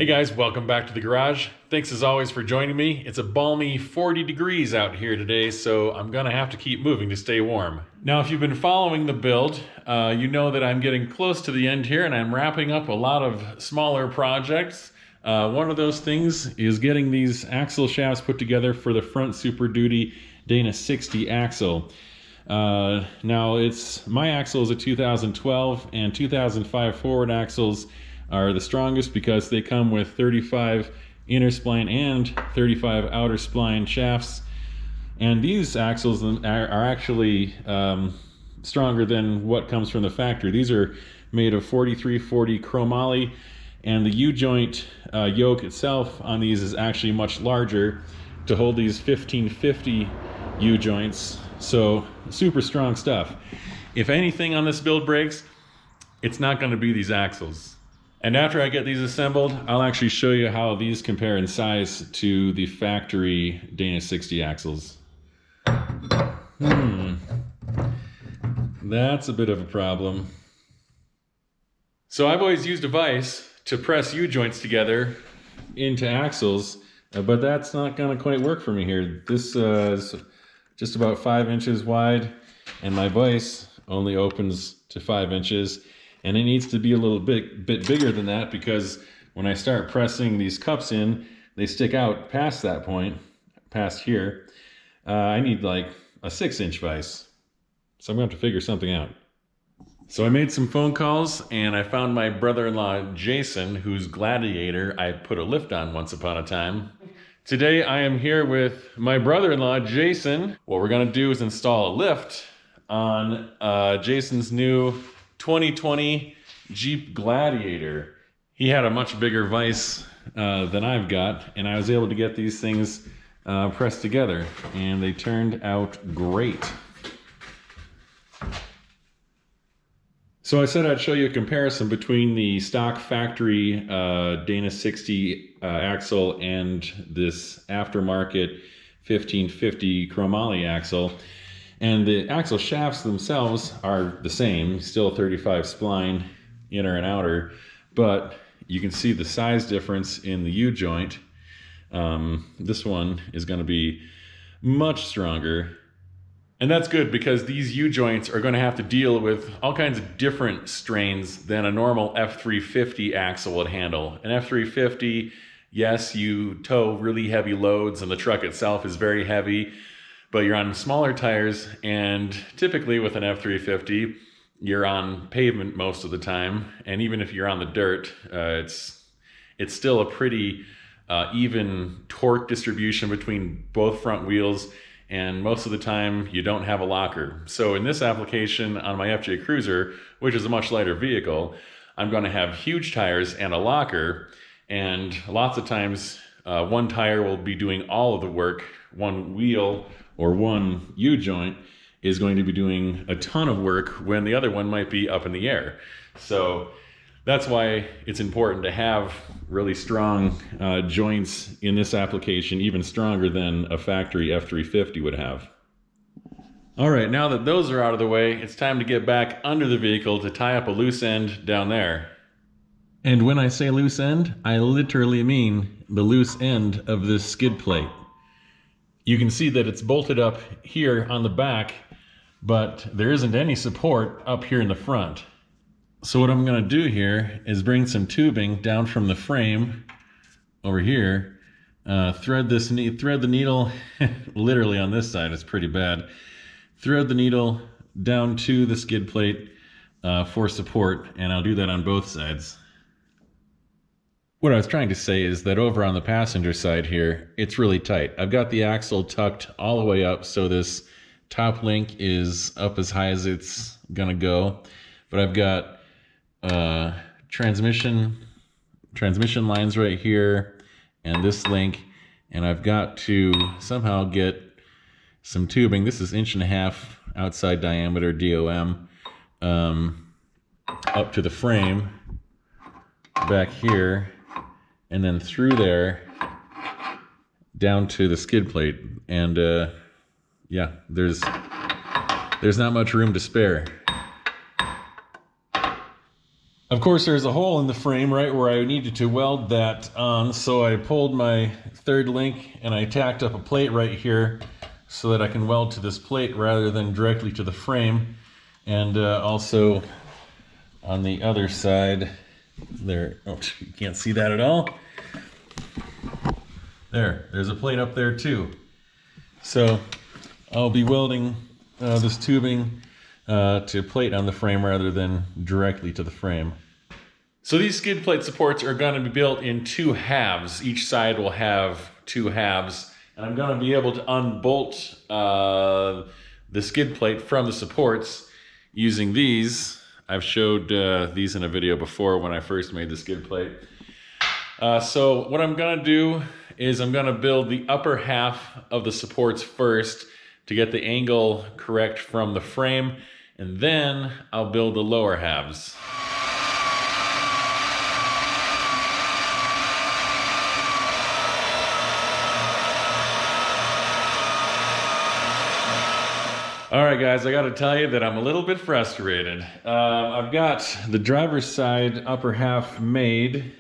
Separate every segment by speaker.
Speaker 1: Hey guys, welcome back to the garage. Thanks as always for joining me. It's a balmy 40 degrees out here today, so I'm gonna have to keep moving to stay warm. Now, if you've been following the build, you know that I'm getting close to the end here and I'm wrapping up a lot of smaller projects. One of those things is getting these axle shafts put together for the front Super Duty Dana 60 axle. Now, my axle is a 2012 and 2005 forward axles are the strongest because they come with 35 inner spline and 35 outer spline shafts. And these axles are actually stronger than what comes from the factory. These are made of 4340 chromoly, and the U-joint yoke itself on these is actually much larger to hold these 1550 U-joints. So super strong stuff. If anything on this build breaks, it's not going to be these axles. And after I get these assembled, I'll actually show you how these compare in size to the factory Dana 60 axles. That's a bit of a problem. So I've always used a vise to press U-joints together into axles, but that's not going to quite work for me here. This is just about 5 inches wide, and my vise only opens to 5 inches. And it needs to be a little bit bigger than that, because when I start pressing these cups in, they stick out past that point, past here. I need like a 6-inch vise. So I'm going to have to figure something out. So I made some phone calls and I found my brother-in-law, Jason, whose Gladiator I put a lift on once upon a time. Today I am here with my brother-in-law, Jason. What we're going to do is install a lift on Jason's new 2020 Jeep Gladiator. He had a much bigger vise than I've got, and I was able to get these things pressed together, and they turned out great. So I said I'd show you a comparison between the stock factory Dana 60 axle and this aftermarket 1550 chromoly axle. And the axle shafts themselves are the same, still 35 spline, inner and outer, but you can see the size difference in the U-joint. This one is going to be much stronger. And that's good, because these U-joints are going to have to deal with all kinds of different strains than a normal F350 axle would handle. An F350, yes, you tow really heavy loads and the truck itself is very heavy, but you're on smaller tires, and typically with an F350, you're on pavement most of the time. And even if you're on the dirt, it's still a pretty even torque distribution between both front wheels, and most of the time you don't have a locker. So in this application on my FJ Cruiser, which is a much lighter vehicle, I'm going to have huge tires and a locker, and lots of times one tire will be doing all of the work. One wheel or one U-joint is going to be doing a ton of work when the other one might be up in the air. So that's why it's important to have really strong joints in this application, even stronger than a factory F350 would have. All right, now that those are out of the way, it's time to get back under the vehicle to tie up a loose end down there. And when I say loose end, I literally mean the loose end of this skid plate. You can see that it's bolted up here on the back, but there isn't any support up here in the front. So what I'm going to do here is bring some tubing down from the frame over here, thread the needle literally on this side, it's pretty bad. Thread the needle down to the skid plate for support, and I'll do that on both sides. What I was trying to say is that over on the passenger side here, it's really tight. I've got the axle tucked all the way up, so this top link is up as high as it's gonna go. But I've got transmission lines right here, and this link, and I've got to somehow get some tubing. This is 1.5 inch outside diameter DOM up to the frame back here, and then through there down to the skid plate. And yeah, there's not much room to spare. Of course, there's a hole in the frame right where I needed to weld that on, so I pulled my third link and I tacked up a plate right here so that I can weld to this plate rather than directly to the frame. And also on the other side there, oh, you can't see that at all. There's a plate up there too. So I'll be welding this tubing to plate on the frame rather than directly to the frame. So these skid plate supports are going to be built in two halves. Each side will have two halves, and I'm going to be able to unbolt the skid plate from the supports using these. I've showed these in a video before when I first made the skid plate. So what I'm going to do is I'm going to build the upper half of the supports first to get the angle correct from the frame, and then I'll build the lower halves. All right, guys, I got to tell you that I'm a little bit frustrated. I've got the driver's side upper half made.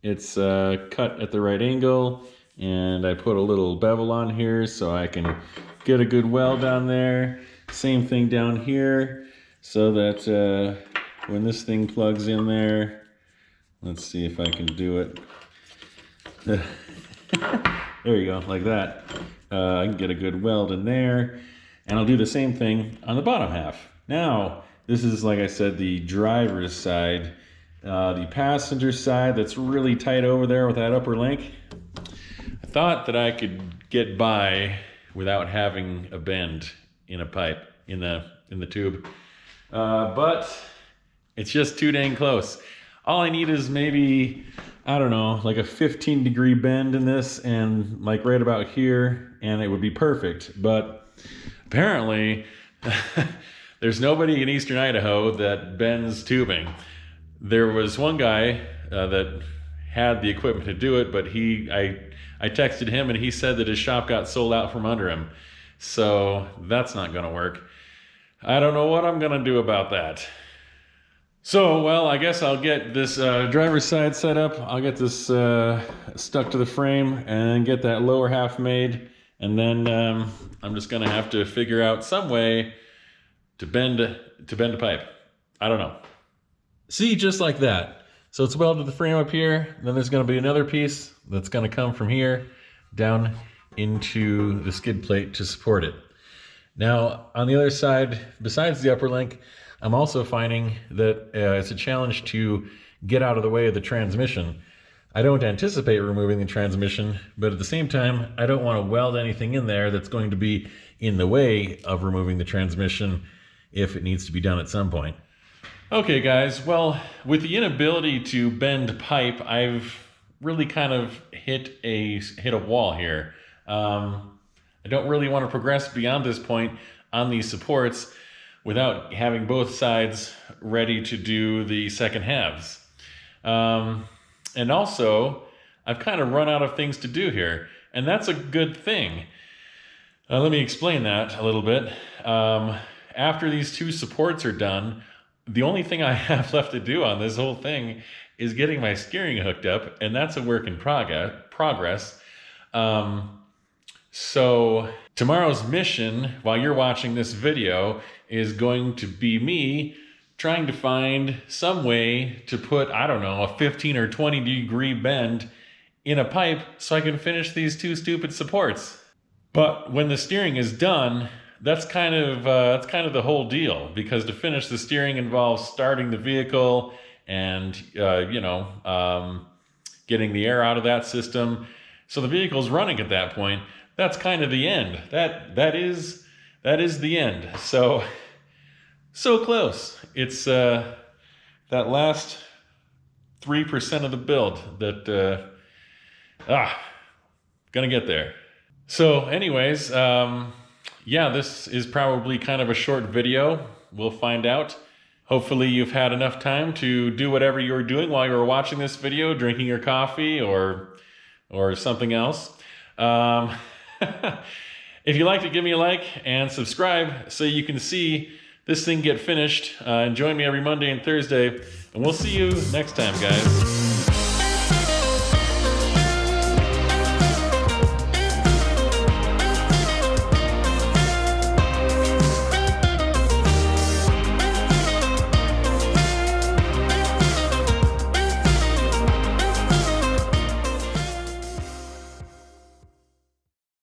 Speaker 1: It's cut at the right angle, and I put a little bevel on here so I can get a good weld down there. Same thing down here, so that when this thing plugs in there, let's see if I can do it. There you go, like that. I can get a good weld in there. And I'll do the same thing on the bottom half. Now, this is, like I said, the driver's side. The passenger side that's really tight over there with that upper link. I thought that I could get by without having a bend in a pipe, in the tube. But it's just too dang close. All I need is maybe, I don't know, like a 15-degree bend in this, and like right about here, and it would be perfect. But apparently, there's nobody in Eastern Idaho that bends tubing. There was one guy that had the equipment to do it, but I texted him and he said that his shop got sold out from under him. So that's not going to work. I don't know what I'm going to do about that. So, well, I guess I'll get this driver's side set up. I'll get this stuck to the frame and get that lower half made. And then I'm just gonna have to figure out some way to bend a pipe. I don't know. See, just like that. So it's welded to the frame up here. Then there's gonna be another piece that's gonna come from here down into the skid plate to support it. Now, on the other side, besides the upper link, I'm also finding that it's a challenge to get out of the way of the transmission. I don't anticipate removing the transmission, but at the same time, I don't want to weld anything in there that's going to be in the way of removing the transmission if it needs to be done at some point. Okay, guys, well, with the inability to bend pipe, I've really kind of hit a wall here. I don't really want to progress beyond this point on these supports without having both sides ready to do the second halves. And also, I've kind of run out of things to do here, and that's a good thing. Let me explain that a little bit. After these two supports are done, the only thing I have left to do on this whole thing is getting my steering hooked up, and that's a work in progress. So tomorrow's mission, while you're watching this video, is going to be me trying to find some way to put, I don't know, a 15 or 20 degree bend in a pipe so I can finish these two stupid supports. But when the steering is done, that's kind of the whole deal, because to finish the steering involves starting the vehicle and getting the air out of that system. So the vehicle's running at that point. That's kind of the end. That is the end. So close. It's that last 3% of the build that gonna get there. So anyways, yeah, this is probably kind of a short video. We'll find out. Hopefully you've had enough time to do whatever you were doing while you were watching this video, drinking your coffee or something else. If you liked it, give me a like and subscribe so you can see this thing get finished. And join me every Monday and Thursday. And we'll see you next time, guys.